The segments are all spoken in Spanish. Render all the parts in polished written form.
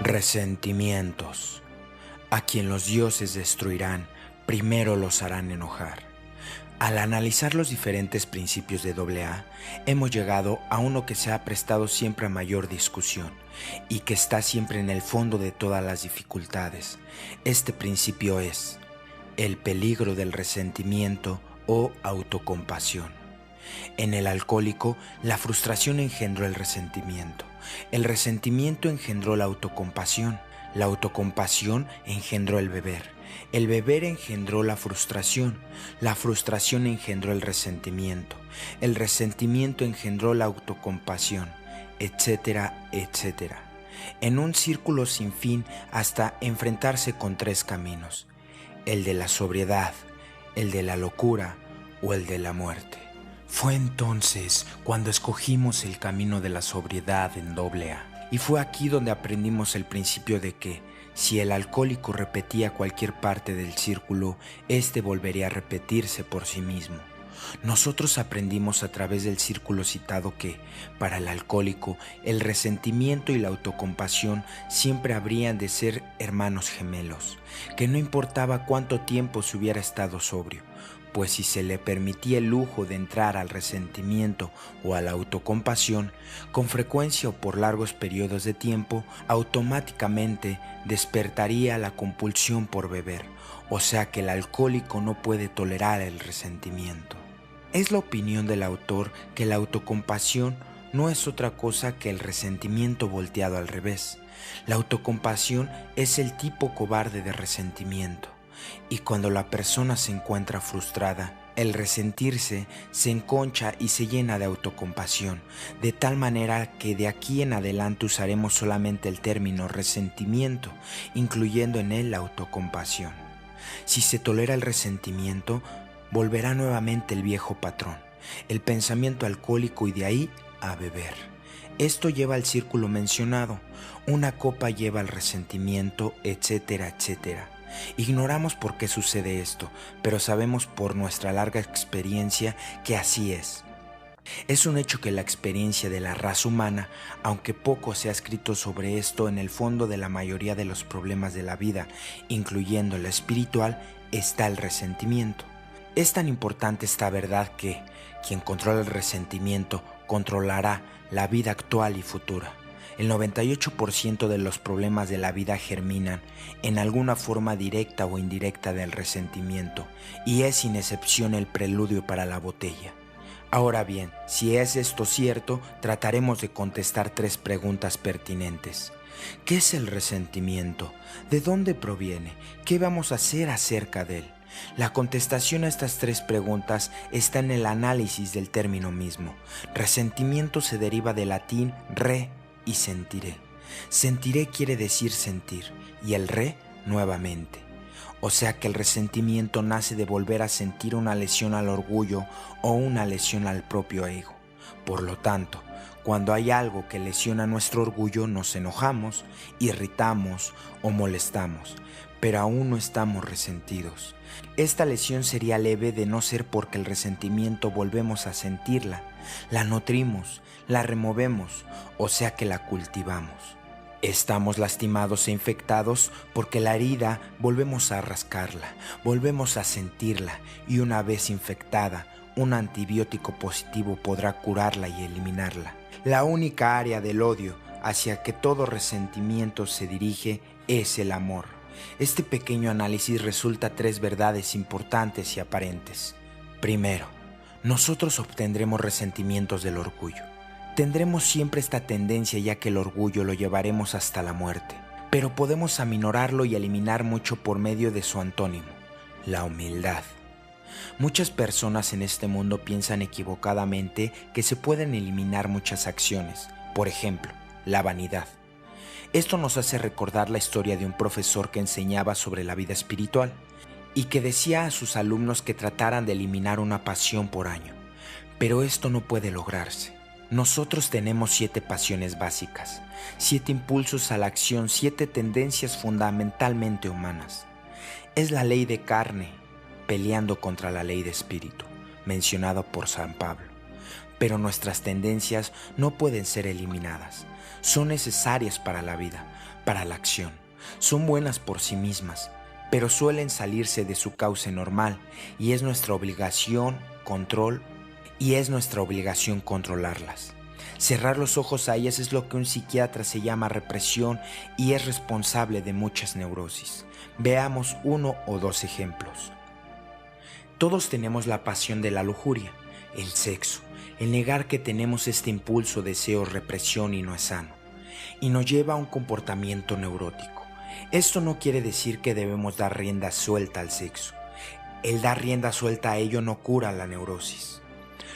Resentimientos. A quien los dioses destruirán, primero los harán enojar. Al analizar los diferentes principios de AA, hemos llegado a uno que se ha prestado siempre a mayor discusión y que está siempre en el fondo de todas las dificultades. Este principio es el peligro del resentimiento o autocompasión. En el alcohólico, la frustración engendró el resentimiento engendró la autocompasión engendró el beber engendró la frustración engendró el resentimiento engendró la autocompasión, etcétera, etcétera, en un círculo sin fin hasta enfrentarse con tres caminos: el de la sobriedad, el de la locura o el de la muerte. Fue entonces cuando escogimos el camino de la sobriedad en AA, y fue aquí donde aprendimos el principio de que, si el alcohólico repetía cualquier parte del círculo, éste volvería a repetirse por sí mismo. Nosotros aprendimos a través del círculo citado que, para el alcohólico, el resentimiento y la autocompasión siempre habrían de ser hermanos gemelos, que no importaba cuánto tiempo se hubiera estado sobrio, pues si se le permitía el lujo de entrar al resentimiento o a la autocompasión, con frecuencia o por largos periodos de tiempo, automáticamente despertaría la compulsión por beber, o sea que el alcohólico no puede tolerar el resentimiento. Es la opinión del autor que la autocompasión no es otra cosa que el resentimiento volteado al revés. La autocompasión es el tipo cobarde de resentimiento. Y cuando la persona se encuentra frustrada, el resentirse se enconcha y se llena de autocompasión, de tal manera que de aquí en adelante usaremos solamente el término resentimiento, incluyendo en él la autocompasión. Si se tolera el resentimiento, volverá nuevamente el viejo patrón, el pensamiento alcohólico, y de ahí a beber. Esto lleva al círculo mencionado: una copa lleva al resentimiento, etcétera, etcétera. Ignoramos por qué sucede esto, pero sabemos por nuestra larga experiencia que así es. Es un hecho que la experiencia de la raza humana, aunque poco se ha escrito sobre esto, en el fondo de la mayoría de los problemas de la vida, incluyendo la espiritual, está el resentimiento. Es tan importante esta verdad que quien controla el resentimiento controlará la vida actual y futura. El 98% de los problemas de la vida germinan en alguna forma directa o indirecta del resentimiento, y es sin excepción el preludio para la botella. Ahora bien, si es esto cierto, trataremos de contestar tres preguntas pertinentes. ¿Qué es el resentimiento? ¿De dónde proviene? ¿Qué vamos a hacer acerca de él? La contestación a estas tres preguntas está en el análisis del término mismo. Resentimiento se deriva del latín re y sentiré. Sentiré quiere decir sentir, y el re nuevamente. O sea que el resentimiento nace de volver a sentir una lesión al orgullo o una lesión al propio ego. Por lo tanto, cuando hay algo que lesiona nuestro orgullo, nos enojamos, irritamos o molestamos, pero aún no estamos resentidos. Esta lesión sería leve de no ser porque el resentimiento volvemos a sentirla, la nutrimos, la removemos, o sea que la cultivamos. Estamos lastimados e infectados porque la herida volvemos a rascarla, volvemos a sentirla, y una vez infectada, un antibiótico positivo podrá curarla y eliminarla. La única área del odio hacia que todo resentimiento se dirige es el amor. Este pequeño análisis resulta tres verdades importantes y aparentes. Primero, nosotros obtendremos resentimientos del orgullo. Tendremos siempre esta tendencia, ya que el orgullo lo llevaremos hasta la muerte, pero podemos aminorarlo y eliminar mucho por medio de su antónimo, la humildad. Muchas personas en este mundo piensan equivocadamente que se pueden eliminar muchas acciones, por ejemplo, la vanidad. Esto nos hace recordar la historia de un profesor que enseñaba sobre la vida espiritual y que decía a sus alumnos que trataran de eliminar una pasión por año, pero esto no puede lograrse. Nosotros tenemos 7 pasiones básicas, 7 impulsos a la acción, 7 tendencias fundamentalmente humanas. Es la ley de carne peleando contra la ley de espíritu, mencionada por San Pablo. Pero nuestras tendencias no pueden ser eliminadas. son necesarias para la vida, para la acción. Son buenas por sí mismas, pero suelen salirse de su cauce normal y es nuestra obligación controlarlas. Cerrar los ojos a ellas es lo que un psiquiatra se llama represión y es responsable de muchas neurosis. Veamos uno o dos ejemplos. Todos tenemos la pasión de la lujuria, el sexo. El negar que tenemos este impulso, deseo, represión y no es sano, y nos lleva a un comportamiento neurótico. Esto no quiere decir que debemos dar rienda suelta al sexo. El dar rienda suelta a ello no cura la neurosis.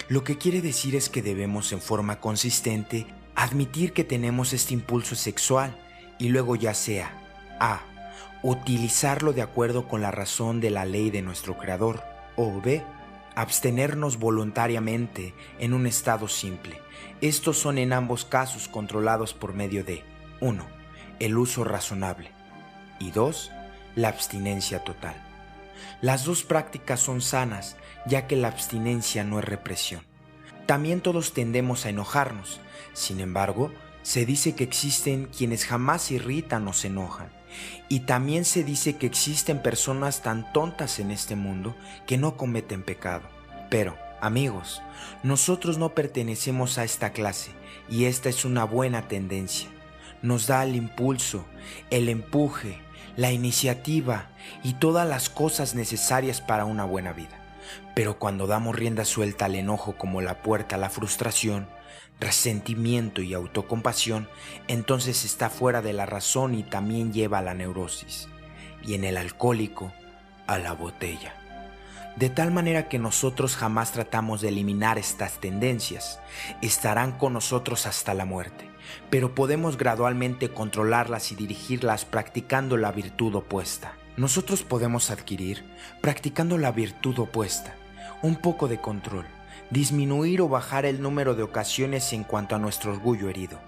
Lo que quiere decir es que debemos en forma consistente admitir que tenemos este impulso sexual y luego ya sea A. Utilizarlo de acuerdo con la razón de la ley de nuestro Creador o B. Abstenernos voluntariamente en un estado simple. Estos son en ambos casos controlados por medio de 1. El uso razonable y 2. La abstinencia total. Las dos prácticas son sanas, ya que la abstinencia no es represión. También todos tendemos a enojarnos. Sin embargo, se dice que existen quienes jamás se irritan o se enojan. Y también se dice que existen personas tan tontas en este mundo que no cometen pecado. Pero, amigos, nosotros no pertenecemos a esta clase y esta es una buena tendencia. Nos da el impulso, el empuje, la iniciativa y todas las cosas necesarias para una buena vida. Pero cuando damos rienda suelta al enojo como la puerta a la frustración, resentimiento y autocompasión, entonces está fuera de la razón y también lleva a la neurosis, y en el alcohólico, a la botella. De tal manera que nosotros jamás tratamos de eliminar estas tendencias, estarán con nosotros hasta la muerte, pero podemos gradualmente controlarlas y dirigirlas practicando la virtud opuesta. Nosotros podemos adquirir, practicando la virtud opuesta, un poco de control, disminuir o bajar el número de ocasiones en cuanto a nuestro orgullo herido,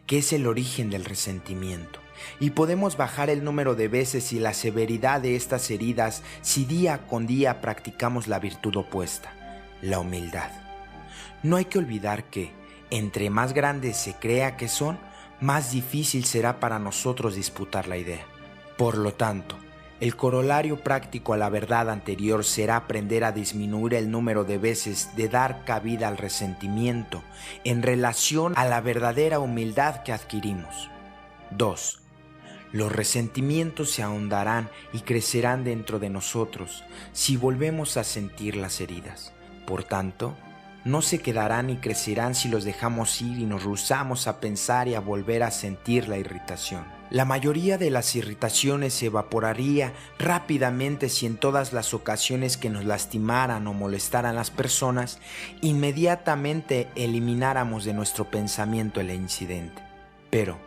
que es el origen del resentimiento, y podemos bajar el número de veces y la severidad de estas heridas si día con día practicamos la virtud opuesta, la humildad. No hay que olvidar que, entre más grandes se crea que son, más difícil será para nosotros disputar la idea. Por lo tanto, el corolario práctico a la verdad anterior será aprender a disminuir el número de veces de dar cabida al resentimiento en relación a la verdadera humildad que adquirimos. 2. Los resentimientos se ahondarán y crecerán dentro de nosotros si volvemos a sentir las heridas. Por tanto, no se quedarán y crecerán si los dejamos ir y nos rehusamos a pensar y a volver a sentir la irritación. La mayoría de las irritaciones se evaporaría rápidamente si en todas las ocasiones que nos lastimaran o molestaran las personas, inmediatamente elimináramos de nuestro pensamiento el incidente. Pero,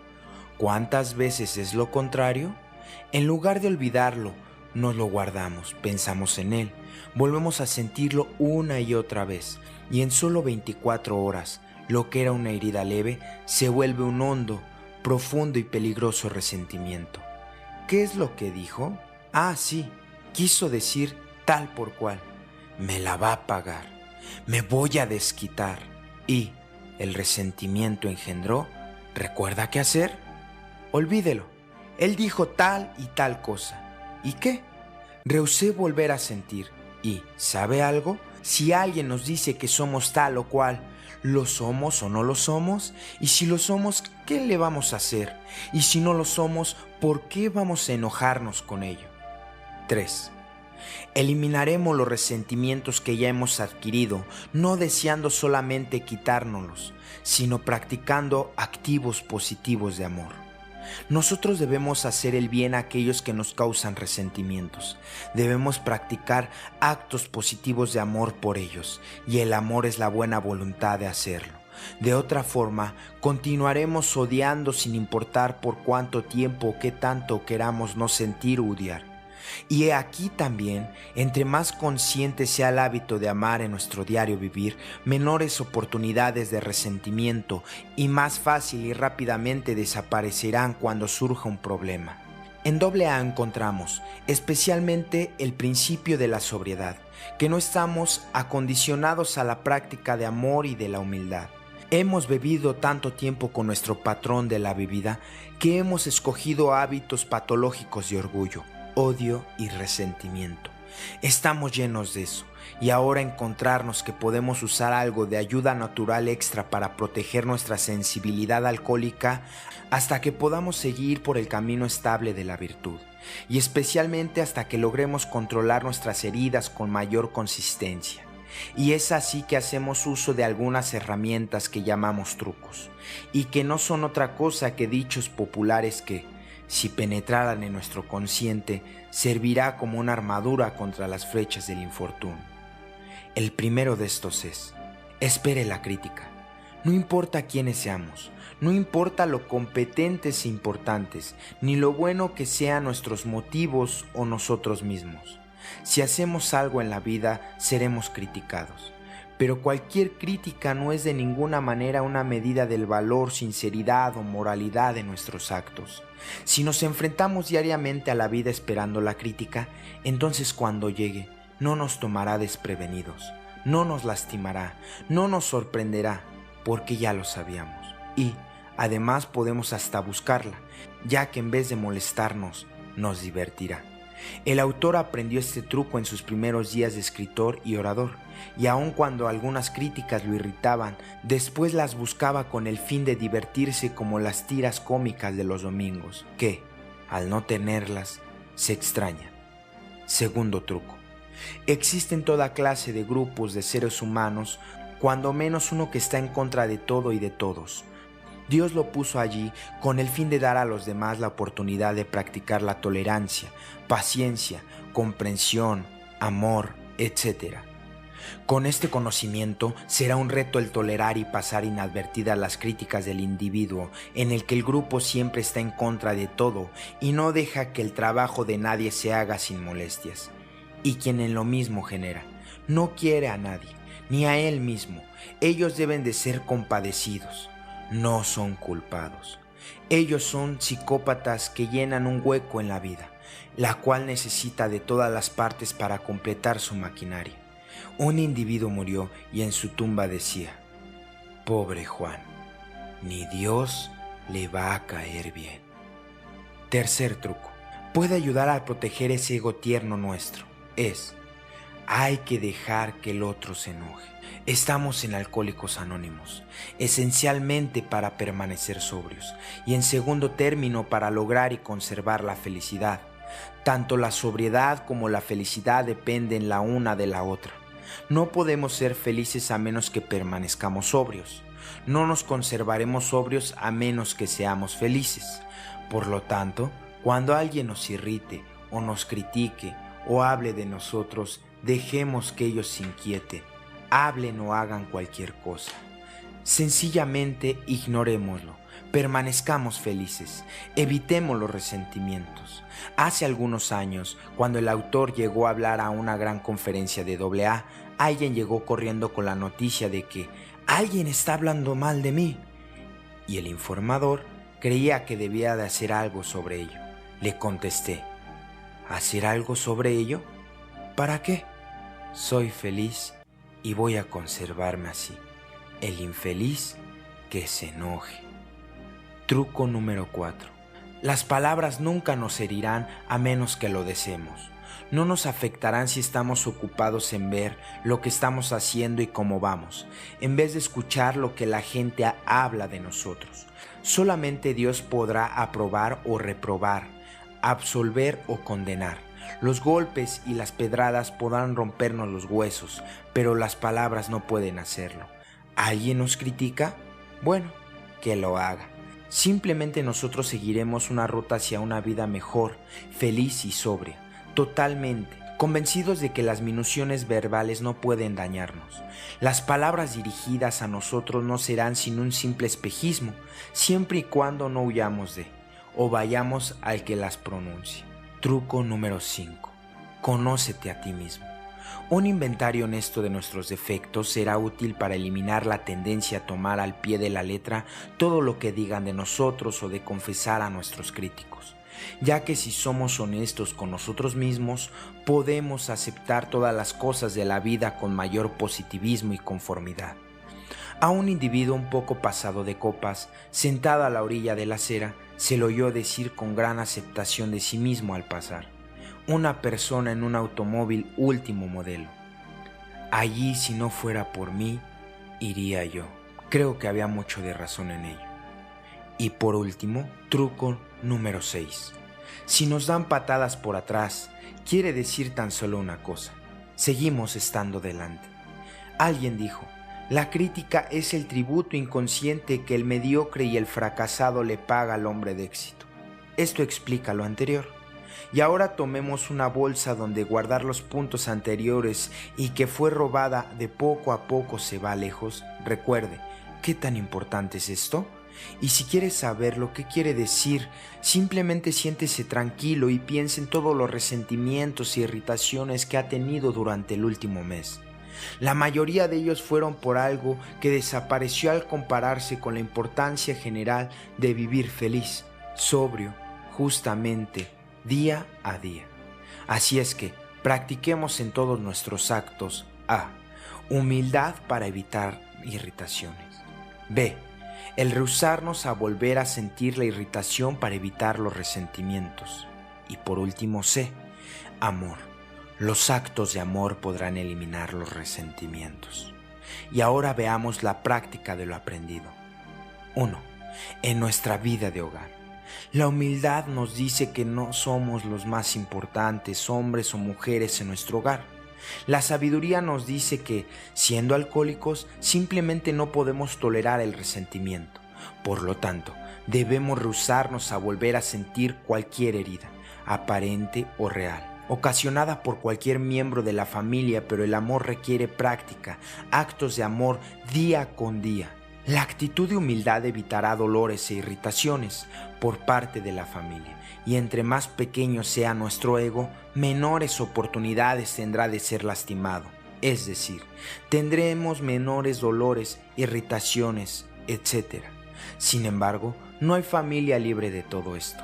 ¿cuántas veces es lo contrario? En lugar de olvidarlo, nos lo guardamos, pensamos en él, volvemos a sentirlo una y otra vez, y en solo 24 horas, lo que era una herida leve se vuelve un hondo, profundo y peligroso resentimiento. ¿Qué es lo que dijo? Ah, sí, quiso decir tal por cual. Me la va a pagar, me voy a desquitar. Y el resentimiento engendró, ¿recuerda qué hacer? Olvídelo, él dijo tal y tal cosa. ¿Y qué? Rehusé volver a sentir. Y, ¿sabe algo? Si alguien nos dice que somos tal o cual, ¿lo somos o no lo somos? Y si lo somos, ¿qué le vamos a hacer? Y si no lo somos, ¿por qué vamos a enojarnos con ello? 3. Eliminaremos los resentimientos que ya hemos adquirido, no deseando solamente quitárnoslos, sino practicando activos positivos de amor. Nosotros debemos hacer el bien a aquellos que nos causan resentimientos. Debemos practicar actos positivos de amor por ellos, y el amor es la buena voluntad de hacerlo. De otra forma, continuaremos odiando sin importar por cuánto tiempo o qué tanto queramos no sentir o odiar. Y aquí también, entre más consciente sea el hábito de amar en nuestro diario vivir, menores oportunidades de resentimiento y más fácil y rápidamente desaparecerán cuando surja un problema. En AA encontramos especialmente el principio de la sobriedad, que no estamos acondicionados a la práctica de amor y de la humildad. Hemos bebido tanto tiempo con nuestro patrón de la bebida que hemos escogido hábitos patológicos de orgullo, odio y resentimiento. Estamos llenos de eso, y ahora encontrarnos que podemos usar algo de ayuda natural extra para proteger nuestra sensibilidad alcohólica hasta que podamos seguir por el camino estable de la virtud, y especialmente hasta que logremos controlar nuestras heridas con mayor consistencia. Y es así que hacemos uso de algunas herramientas que llamamos trucos, y que no son otra cosa que dichos populares que, si penetraran en nuestro consciente, servirá como una armadura contra las flechas del infortunio. El primero de estos es: espere la crítica. No importa quiénes seamos, no importa lo competentes e importantes, ni lo bueno que sean nuestros motivos o nosotros mismos. Si hacemos algo en la vida, seremos criticados. Pero cualquier crítica no es de ninguna manera una medida del valor, sinceridad o moralidad de nuestros actos. Si nos enfrentamos diariamente a la vida esperando la crítica, entonces cuando llegue, no nos tomará desprevenidos, no nos lastimará, no nos sorprenderá, porque ya lo sabíamos. Y, además, podemos hasta buscarla, ya que en vez de molestarnos, nos divertirá. El autor aprendió este truco en sus primeros días de escritor y orador, y aun cuando algunas críticas lo irritaban, después las buscaba con el fin de divertirse, como las tiras cómicas de los domingos, que, al no tenerlas, se extrañan. Segundo truco: existen toda clase de grupos de seres humanos, cuando menos uno que está en contra de todo y de todos. Dios lo puso allí con el fin de dar a los demás la oportunidad de practicar la tolerancia, paciencia, comprensión, amor, etc. Con este conocimiento será un reto el tolerar y pasar inadvertidas las críticas del individuo, en el que el grupo siempre está en contra de todo y no deja que el trabajo de nadie se haga sin molestias. Y quien en lo mismo genera, no quiere a nadie, ni a él mismo. Ellos deben de ser compadecidos. No son culpados. Ellos son psicópatas que llenan un hueco en la vida, la cual necesita de todas las partes para completar su maquinaria. Un individuo murió y en su tumba decía: pobre Juan, ni Dios le va a caer bien. Tercer truco: puede ayudar a proteger ese ego tierno nuestro. Hay que dejar que el otro se enoje. Estamos en Alcohólicos Anónimos, esencialmente para permanecer sobrios, y en segundo término para lograr y conservar la felicidad. Tanto la sobriedad como la felicidad dependen la una de la otra. No podemos ser felices a menos que permanezcamos sobrios. No nos conservaremos sobrios a menos que seamos felices. Por lo tanto, cuando alguien nos irrite o nos critique o hable de nosotros, dejemos que ellos se inquieten, hablen o hagan cualquier cosa. Sencillamente ignorémoslo, permanezcamos felices, evitemos los resentimientos. Hace algunos años, cuando el autor llegó a hablar a una gran conferencia de AA, alguien llegó corriendo con la noticia de que alguien está hablando mal de mí, y el informador creía que debía de hacer algo sobre ello. Le contesté: ¿hacer algo sobre ello? ¿Para qué? Soy feliz y voy a conservarme así. El infeliz que se enoje. Truco número 4. Las palabras nunca nos herirán a menos que lo deseemos. No nos afectarán si estamos ocupados en ver lo que estamos haciendo y cómo vamos, en vez de escuchar lo que la gente habla de nosotros. Solamente Dios podrá aprobar o reprobar, absolver o condenar. Los golpes y las pedradas podrán rompernos los huesos, pero las palabras no pueden hacerlo. ¿Alguien nos critica? Bueno, que lo haga. Simplemente nosotros seguiremos una ruta hacia una vida mejor, feliz y sobria, totalmente, convencidos de que las minuciones verbales no pueden dañarnos. Las palabras dirigidas a nosotros no serán sino un simple espejismo, siempre y cuando no huyamos de, o vayamos al que las pronuncie. Truco número 5. Conócete a ti mismo. Un inventario honesto de nuestros defectos será útil para eliminar la tendencia a tomar al pie de la letra todo lo que digan de nosotros o de confesar a nuestros críticos, ya que si somos honestos con nosotros mismos, podemos aceptar todas las cosas de la vida con mayor positivismo y conformidad. A un individuo un poco pasado de copas, sentado a la orilla de la acera, se le oyó decir con gran aceptación de sí mismo al pasar: una persona en un automóvil último modelo. Allí, si no fuera por mí, iría yo. Creo que había mucho de razón en ello. Y por último, truco número 6. Si nos dan patadas por atrás, quiere decir tan solo una cosa: seguimos estando delante. Alguien dijo: la crítica es el tributo inconsciente que el mediocre y el fracasado le paga al hombre de éxito. Esto explica lo anterior. Y ahora tomemos una bolsa donde guardar los puntos anteriores y que fue robada de poco a poco se va lejos. Recuerde, ¿qué tan importante es esto? Y si quieres saber lo que quiere decir, simplemente siéntese tranquilo y piense en todos los resentimientos y irritaciones que ha tenido durante el último mes. La mayoría de ellos fueron por algo que desapareció al compararse con la importancia general de vivir feliz, sobrio, justamente, día a día. Así es que practiquemos en todos nuestros actos: A. Humildad para evitar irritaciones. B. El rehusarnos a volver a sentir la irritación para evitar los resentimientos. Y por último, C. Amor. Los actos de amor podrán eliminar los resentimientos. Y ahora veamos la práctica de lo aprendido. 1. En nuestra vida de hogar. La humildad nos dice que no somos los más importantes hombres o mujeres en nuestro hogar. La sabiduría nos dice que, siendo alcohólicos, simplemente no podemos tolerar el resentimiento. Por lo tanto, debemos rehusarnos a volver a sentir cualquier herida, aparente o real, ocasionada por cualquier miembro de la familia, pero el amor requiere práctica, actos de amor día con día. La actitud de humildad evitará dolores e irritaciones por parte de la familia, y entre más pequeño sea nuestro ego, menores oportunidades tendrá de ser lastimado. Es decir, tendremos menores dolores, irritaciones, etc. Sin embargo, no hay familia libre de todo esto.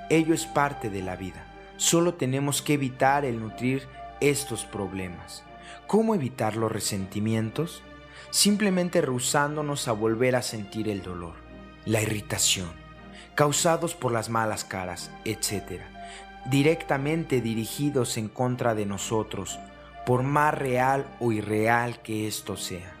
Ello es parte de la vida. Solo tenemos que evitar el nutrir estos problemas. ¿Cómo evitar los resentimientos? Simplemente rehusándonos a volver a sentir el dolor, la irritación, causados por las malas caras, etc., directamente dirigidos en contra de nosotros, por más real o irreal que esto sea.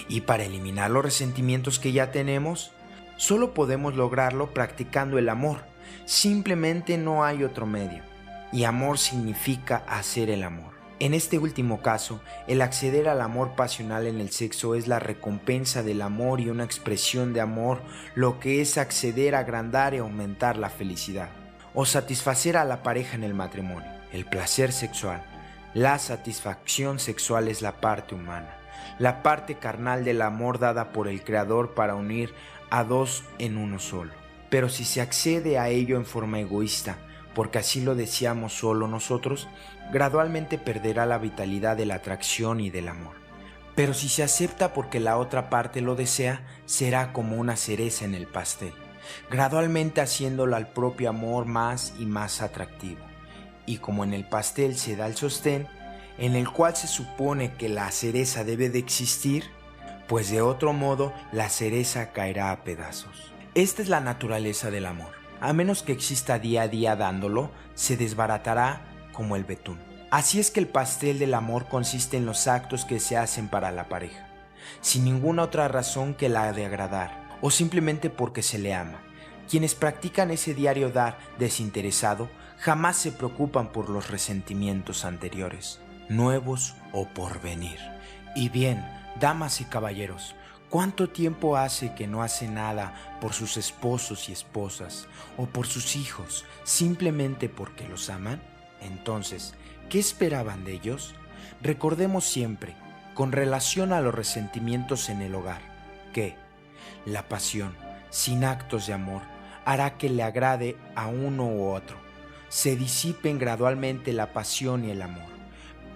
Y para eliminar los resentimientos que ya tenemos, solo podemos lograrlo practicando el amor. Simplemente no hay otro medio. Y amor significa hacer el amor. En este último caso, el acceder al amor pasional en el sexo es la recompensa del amor y una expresión de amor, lo que es acceder a agrandar y aumentar la felicidad, o satisfacer a la pareja en el matrimonio. El placer sexual, la satisfacción sexual es la parte humana, la parte carnal del amor dada por el Creador para unir a dos en uno solo. Pero si se accede a ello en forma egoísta, porque así lo deseamos solo nosotros, gradualmente perderá la vitalidad de la atracción y del amor. Pero si se acepta porque la otra parte lo desea, será como una cereza en el pastel, gradualmente haciéndolo al propio amor más y más atractivo. Y como en el pastel se da el sostén, en el cual se supone que la cereza debe de existir, pues de otro modo la cereza caerá a pedazos. Esta es la naturaleza del amor. A menos que exista día a día dándolo, se desbaratará como el betún. Así es que el pastel del amor consiste en los actos que se hacen para la pareja, sin ninguna otra razón que la de agradar, o simplemente porque se le ama. Quienes practican ese diario dar desinteresado jamás se preocupan por los resentimientos anteriores, nuevos o por venir. Y bien, damas y caballeros, ¿cuánto tiempo hace que no hace nada por sus esposos y esposas o por sus hijos simplemente porque los aman? Entonces, ¿qué esperaban de ellos? Recordemos siempre, con relación a los resentimientos en el hogar, que la pasión, sin actos de amor, hará que le agrade a uno u otro. Se disipen gradualmente la pasión y el amor.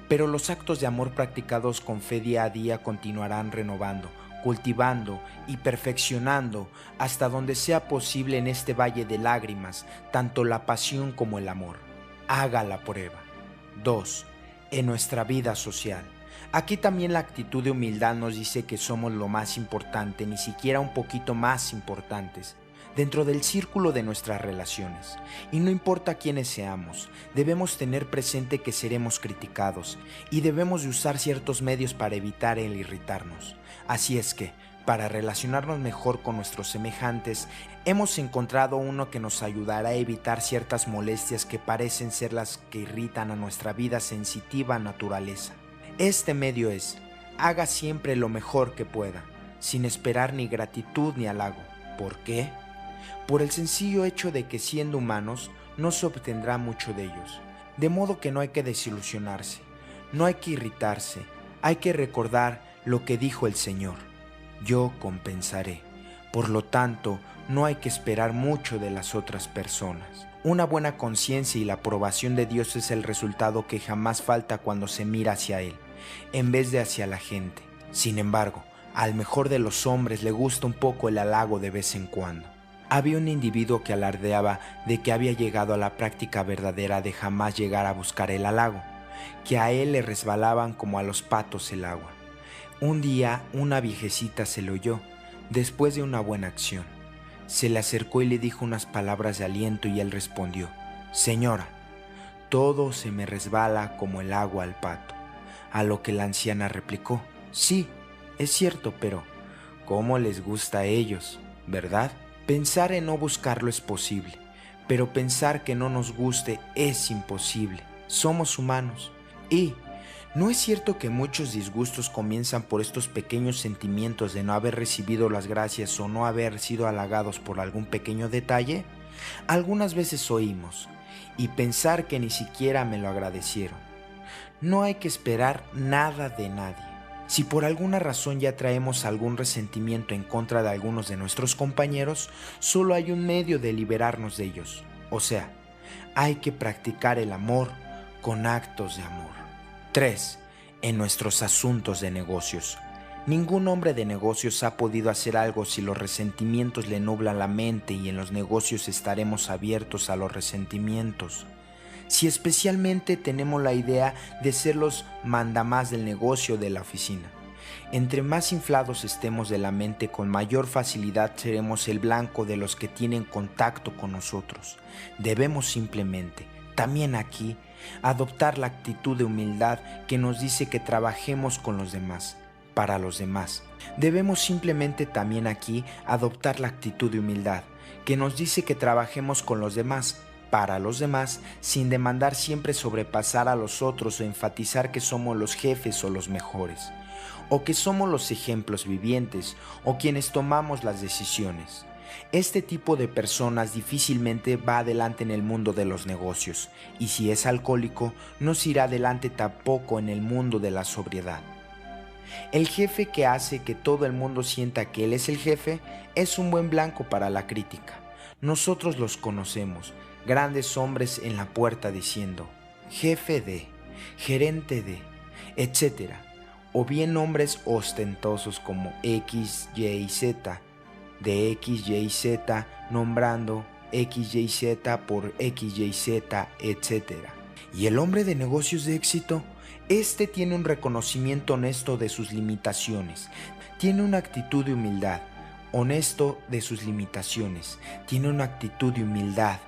Pero los actos de amor practicados con fe día a día continuarán renovando, cultivando y perfeccionando hasta donde sea posible en este valle de lágrimas, tanto la pasión como el amor. Haga la prueba. 2. En nuestra vida social. Aquí también la actitud de humildad nos dice que somos lo más importante, ni siquiera un poquito más importantes, dentro del círculo de nuestras relaciones. Y no importa quiénes seamos, debemos tener presente que seremos criticados y debemos de usar ciertos medios para evitar el irritarnos. Así es que, para relacionarnos mejor con nuestros semejantes, hemos encontrado uno que nos ayudará a evitar ciertas molestias que parecen ser las que irritan a nuestra vida sensitiva naturaleza. Este medio es: haga siempre lo mejor que pueda, sin esperar ni gratitud ni halago. ¿Por qué? Por el sencillo hecho de que, siendo humanos, no se obtendrá mucho de ellos. De modo que no hay que desilusionarse, no hay que irritarse, hay que recordar lo que dijo el Señor: yo compensaré. Por lo tanto, no hay que esperar mucho de las otras personas. Una buena conciencia y la aprobación de Dios es el resultado que jamás falta cuando se mira hacia Él, en vez de hacia la gente. Sin embargo, al mejor de los hombres le gusta un poco el halago de vez en cuando. Había un individuo que alardeaba de que había llegado a la práctica verdadera de jamás llegar a buscar el halago, que a él le resbalaban como a los patos el agua. Un día una viejecita se lo oyó, después de una buena acción. Se le acercó y le dijo unas palabras de aliento y él respondió: «Señora, todo se me resbala como el agua al pato». A lo que la anciana replicó: «Sí, es cierto, pero ¿cómo les gusta a ellos, verdad? Pensar en no buscarlo es posible, pero pensar que no nos guste es imposible. Somos humanos. Y ¿no es cierto que muchos disgustos comienzan por estos pequeños sentimientos de no haber recibido las gracias o no haber sido halagados por algún pequeño detalle? Algunas veces oímos: y pensar que ni siquiera me lo agradecieron. No hay que esperar nada de nadie. Si por alguna razón ya traemos algún resentimiento en contra de algunos de nuestros compañeros, solo hay un medio de liberarnos de ellos. O sea, hay que practicar el amor con actos de amor. 3. En nuestros asuntos de negocios. Ningún hombre de negocios ha podido hacer algo si los resentimientos le nublan la mente, y en los negocios estaremos abiertos a los resentimientos. Si especialmente tenemos la idea de ser los mandamás del negocio de la oficina. Entre más inflados estemos de la mente, con mayor facilidad seremos el blanco de los que tienen contacto con nosotros. Debemos simplemente, también aquí, adoptar la actitud de humildad que nos dice que trabajemos con los demás, para los demás. Debemos simplemente también aquí adoptar la actitud de humildad que nos dice que trabajemos con los demás, para los demás, sin demandar siempre sobrepasar a los otros o enfatizar que somos los jefes o los mejores, o que somos los ejemplos vivientes o quienes tomamos las decisiones. Este tipo de personas difícilmente va adelante en el mundo de los negocios, y si es alcohólico, no se irá adelante tampoco en el mundo de la sobriedad. El jefe que hace que todo el mundo sienta que él es el jefe es un buen blanco para la crítica. Nosotros los conocemos, grandes hombres en la puerta diciendo: jefe de, gerente de, etc. O bien hombres ostentosos como X, Y, Z, de X, Y, Z, nombrando X, Y, Z por X, Y, Z, etc. Y el hombre de negocios de éxito, este tiene un reconocimiento honesto de sus limitaciones, tiene una actitud de humildad, honesto de sus limitaciones, tiene una actitud de humildad,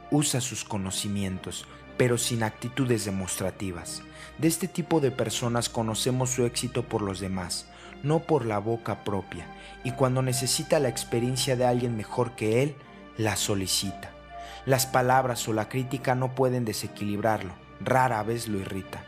usa sus conocimientos, pero sin actitudes demostrativas. De este tipo de personas conocemos su éxito por los demás, no por la boca propia, y cuando necesita la experiencia de alguien mejor que él, la solicita. Las palabras o la crítica no pueden desequilibrarlo, rara vez lo irrita.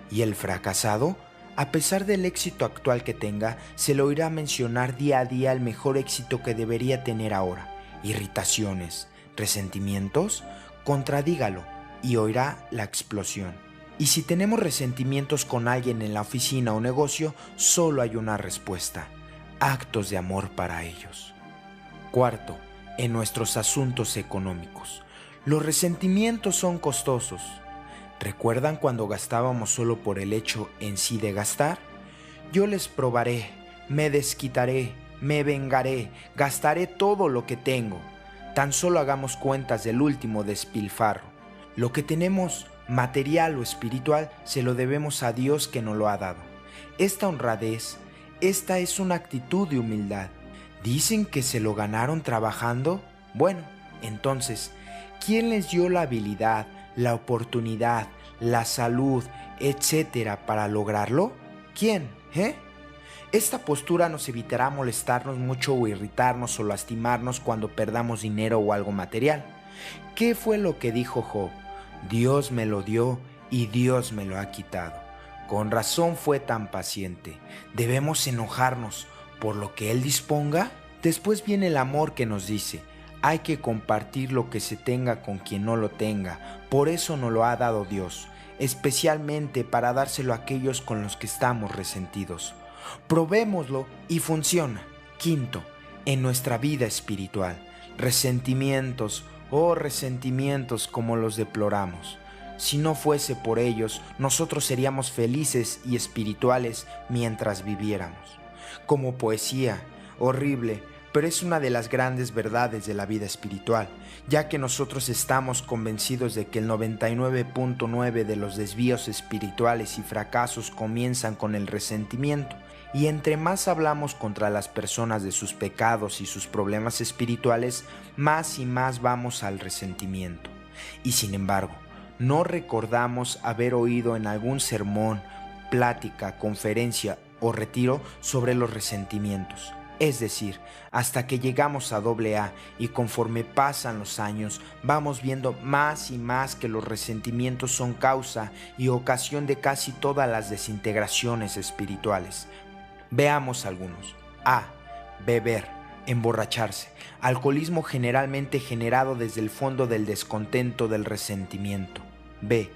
Y el fracasado, a pesar del éxito actual que tenga, se le oirá mencionar día a día el mejor éxito que debería tener ahora. Irritaciones, resentimientos, contradígalo y oirá la explosión. Y si tenemos resentimientos con alguien en la oficina o negocio, solo hay una respuesta: actos de amor para ellos. 4. En nuestros asuntos económicos. Los resentimientos son costosos. ¿Recuerdan cuando gastábamos solo por el hecho en sí de gastar? Yo les probaré, me desquitaré, me vengaré, gastaré todo lo que tengo. Tan solo hagamos cuentas del último despilfarro. Lo que tenemos, material o espiritual, se lo debemos a Dios que nos lo ha dado. Esta honradez, esta es una actitud de humildad. ¿Dicen que se lo ganaron trabajando? Bueno, entonces, ¿quién les dio la habilidad, la oportunidad, la salud, etcétera para lograrlo? ¿Quién? Esta postura nos evitará molestarnos mucho o irritarnos o lastimarnos cuando perdamos dinero o algo material. ¿Qué fue lo que dijo Job? Dios me lo dio y Dios me lo ha quitado. Con razón fue tan paciente. ¿Debemos enojarnos por lo que Él disponga? Después viene el amor que nos dice, hay que compartir lo que se tenga con quien no lo tenga. Por eso nos lo ha dado Dios, especialmente para dárselo a aquellos con los que estamos resentidos. Probémoslo y funciona. Quinto, en nuestra vida espiritual, resentimientos, resentimientos como los deploramos. Si no fuese por ellos, nosotros seríamos felices y espirituales mientras viviéramos. Como poesía, horrible, pero es una de las grandes verdades de la vida espiritual, ya que nosotros estamos convencidos de que el 99.9% de los desvíos espirituales y fracasos comienzan con el resentimiento, y entre más hablamos contra las personas de sus pecados y sus problemas espirituales, más y más vamos al resentimiento. Y sin embargo, no recordamos haber oído en algún sermón, plática, conferencia o retiro sobre los resentimientos. Es decir, hasta que llegamos a AA y conforme pasan los años, vamos viendo más y más que los resentimientos son causa y ocasión de casi todas las desintegraciones espirituales. Veamos algunos. A. Beber, emborracharse. Alcoholismo generalmente generado desde el fondo del descontento del resentimiento. B.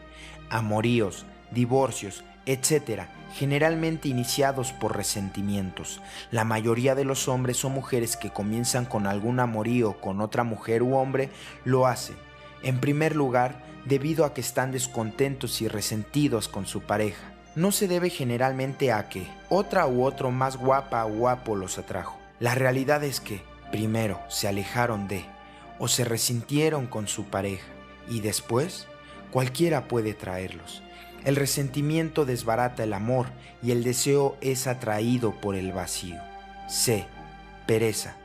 Amoríos, divorcios, etc., generalmente iniciados por resentimientos. La mayoría de los hombres o mujeres que comienzan con algún amorío con otra mujer u hombre lo hacen, en primer lugar, debido a que están descontentos y resentidos con su pareja. No se debe generalmente a que otra u otro más guapa o guapo los atrajo. La realidad es que, primero, se alejaron de o se resintieron con su pareja y después, cualquiera puede traerlos. El resentimiento desbarata el amor y el deseo es atraído por el vacío. C. Pereza.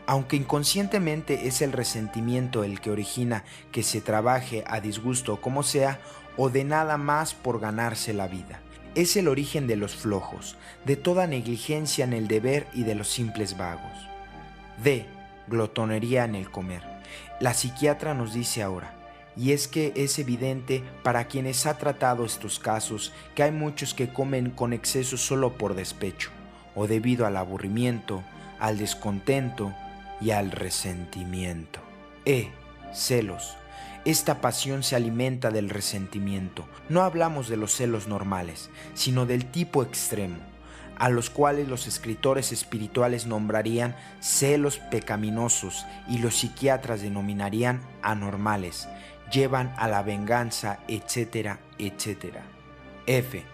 Aunque inconscientemente es el resentimiento el que origina que se trabaje a disgusto como sea o de nada más por ganarse la vida. Es el origen de los flojos, de toda negligencia en el deber y de los simples vagos. D. Glotonería en el comer. La psiquiatra nos dice ahora, y es que es evidente para quienes ha tratado estos casos que hay muchos que comen con exceso solo por despecho, o debido al aburrimiento, al descontento y al resentimiento. E. Celos. Esta pasión se alimenta del resentimiento. No hablamos de los celos normales, sino del tipo extremo, a los cuales los escritores espirituales nombrarían celos pecaminosos y los psiquiatras denominarían anormales. Llevan a la venganza, etcétera, etcétera. F.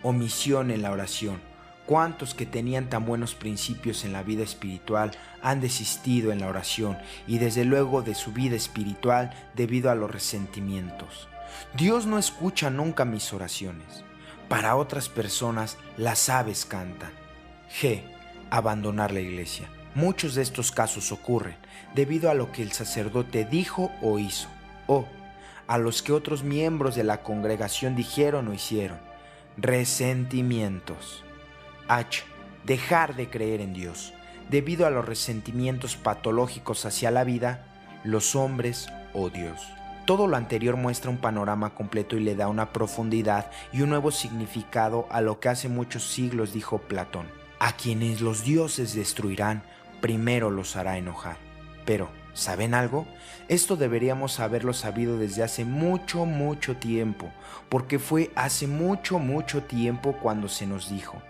Omisión en la oración. ¿Cuántos que tenían tan buenos principios en la vida espiritual han desistido en la oración y desde luego de su vida espiritual debido a los resentimientos? Dios no escucha nunca mis oraciones. Para otras personas las aves cantan. G. Abandonar la iglesia. Muchos de estos casos ocurren debido a lo que el sacerdote dijo o hizo, o a los que otros miembros de la congregación dijeron o hicieron. Resentimientos. H. Dejar de creer en Dios. Debido a los resentimientos patológicos hacia la vida, los hombres o Dios. Todo lo anterior muestra un panorama completo y le da una profundidad y un nuevo significado a lo que hace muchos siglos dijo Platón. A quienes los dioses destruirán, primero los hará enojar. Pero, ¿saben algo? Esto deberíamos haberlo sabido desde hace mucho, mucho tiempo, porque fue hace mucho, mucho tiempo cuando se nos dijo: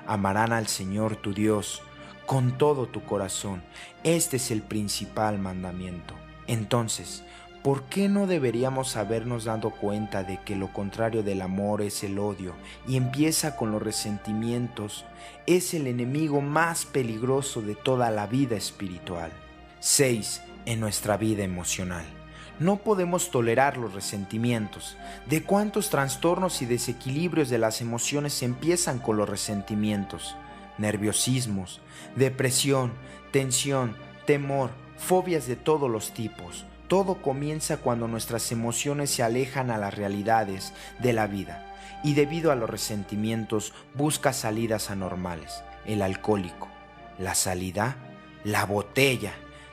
amarán al Señor tu Dios con todo tu corazón. Este es el principal mandamiento. Entonces, ¿por qué no deberíamos habernos dado cuenta de que lo contrario del amor es el odio y empieza con los resentimientos? Es el enemigo más peligroso de toda la vida espiritual. 6. En nuestra vida emocional. No podemos tolerar los resentimientos. ¿De cuántos trastornos y desequilibrios de las emociones empiezan con los resentimientos? Nerviosismos, depresión, tensión, temor, fobias de todos los tipos. Todo comienza cuando nuestras emociones se alejan a las realidades de la vida y debido a los resentimientos busca salidas anormales. El alcohólico, la salida, la botella.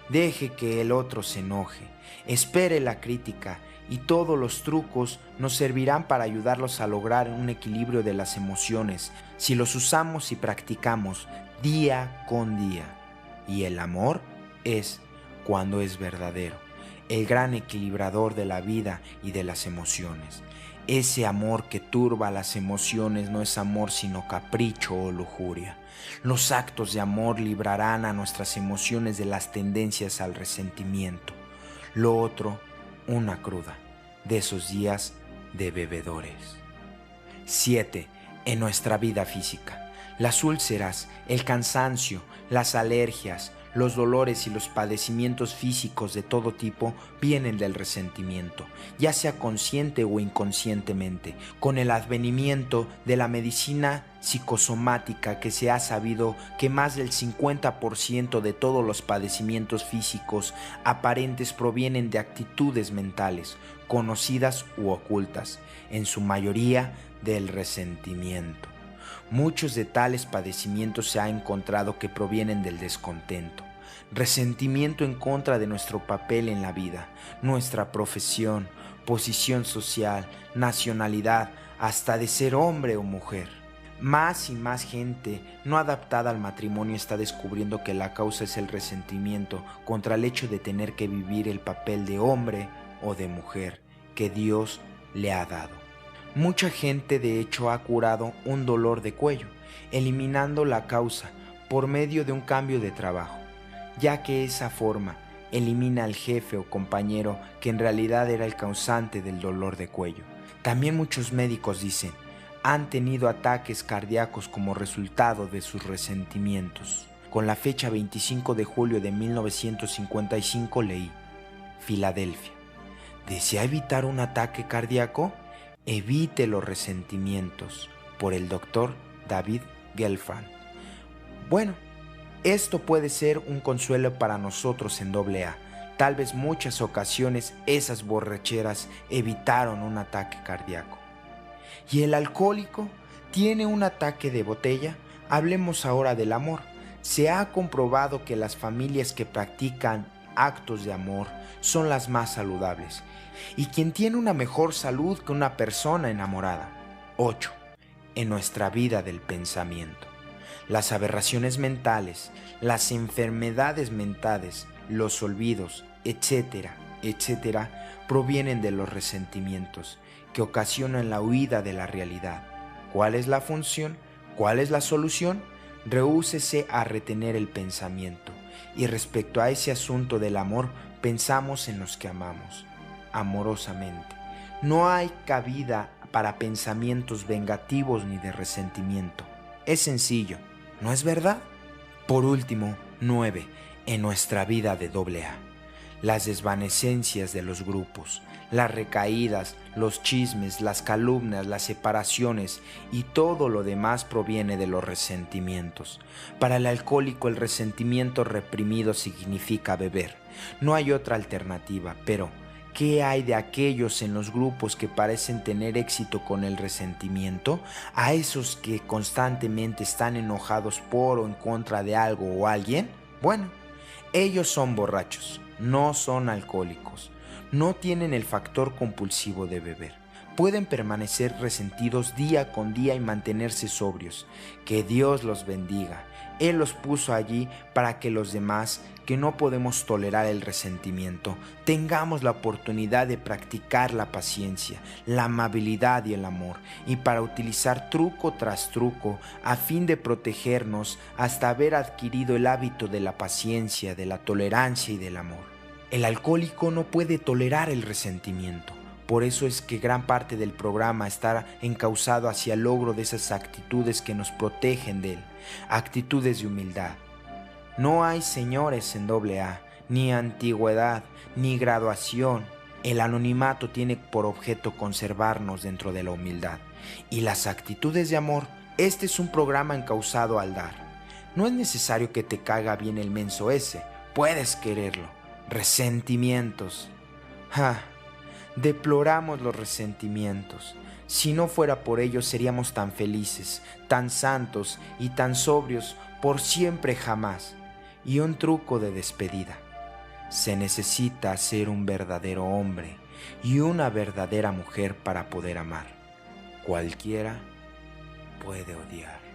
Deje que el otro se enoje, espere la crítica y todos los trucos nos servirán para ayudarlos a lograr un equilibrio de las emociones si los usamos y practicamos día con día. Y el amor es, cuando es verdadero, el gran equilibrador de la vida y de las emociones. Ese amor que turba las emociones no es amor sino capricho o lujuria. Los actos de amor librarán a nuestras emociones de las tendencias al resentimiento. Lo otro, una cruda de esos días de bebedores. 7. En nuestra vida física. Las úlceras, el cansancio, las alergias, los dolores y los padecimientos físicos de todo tipo vienen del resentimiento, ya sea consciente o inconscientemente. Con el advenimiento de la medicina psicosomática que se ha sabido que más del 50% de todos los padecimientos físicos aparentes provienen de actitudes mentales, conocidas u ocultas, en su mayoría del resentimiento. Muchos de tales padecimientos se ha encontrado que provienen del descontento, resentimiento en contra de nuestro papel en la vida, nuestra profesión, posición social, nacionalidad, hasta de ser hombre o mujer. Más y más gente no adaptada al matrimonio está descubriendo que la causa es el resentimiento contra el hecho de tener que vivir el papel de hombre o de mujer que Dios le ha dado. Mucha gente de hecho ha curado un dolor de cuello, eliminando la causa por medio de un cambio de trabajo, ya que esa forma elimina al jefe o compañero que en realidad era el causante del dolor de cuello. También muchos médicos dicen, han tenido ataques cardíacos como resultado de sus resentimientos. Con la fecha 25 de julio de 1955 leí, Filadelfia. ¿Desea evitar un ataque cardíaco? Evite los resentimientos, por el Dr. David Gelfand. Bueno, esto puede ser un consuelo para nosotros en AA. Tal vez muchas ocasiones esas borracheras evitaron un ataque cardíaco. ¿Y el alcohólico tiene un ataque de botella? Hablemos ahora del amor. Se ha comprobado que las familias que practican actos de amor son las más saludables y quien tiene una mejor salud que una persona enamorada. 8. En nuestra vida del pensamiento. Las aberraciones mentales, las enfermedades mentales, los olvidos, etcétera, provienen de los resentimientos que ocasionan la huida de la realidad. ¿Cuál es la función? ¿Cuál es la solución? Rehúsese a retener el pensamiento. Y respecto a ese asunto del amor, pensamos en los que amamos, amorosamente. No hay cabida para pensamientos vengativos ni de resentimiento. Es sencillo, ¿no es verdad? Por último, 9. En nuestra vida de AA. Las desvanecencias de los grupos, las recaídas, los chismes, las calumnias, las separaciones y todo lo demás proviene de los resentimientos. Para el alcohólico el resentimiento reprimido significa beber. No hay otra alternativa, pero ¿qué hay de aquellos en los grupos que parecen tener éxito con el resentimiento? ¿A esos que constantemente están enojados por o en contra de algo o alguien? Bueno, ellos son borrachos, no son alcohólicos. No tienen el factor compulsivo de beber. Pueden permanecer resentidos día con día y mantenerse sobrios. Que Dios los bendiga. Él los puso allí para que los demás, que no podemos tolerar el resentimiento, tengamos la oportunidad de practicar la paciencia, la amabilidad y el amor, y para utilizar truco tras truco a fin de protegernos hasta haber adquirido el hábito de la paciencia, de la tolerancia y del amor. El alcohólico no puede tolerar el resentimiento. Por eso es que gran parte del programa está encauzado hacia el logro de esas actitudes que nos protegen de él, actitudes de humildad. No hay señores en AA, ni antigüedad, ni graduación, El anonimato tiene por objeto conservarnos dentro de la humildad. Y las actitudes de amor, este es un programa encauzado al dar. No es necesario que te caiga bien el menso ese, puedes quererlo. Resentimientos. Deploramos los resentimientos. Si no fuera por ellos seríamos tan felices, tan santos y tan sobrios por siempre jamás. Y un truco de despedida. Se necesita ser un verdadero hombre y una verdadera mujer para poder amar. Cualquiera puede odiar.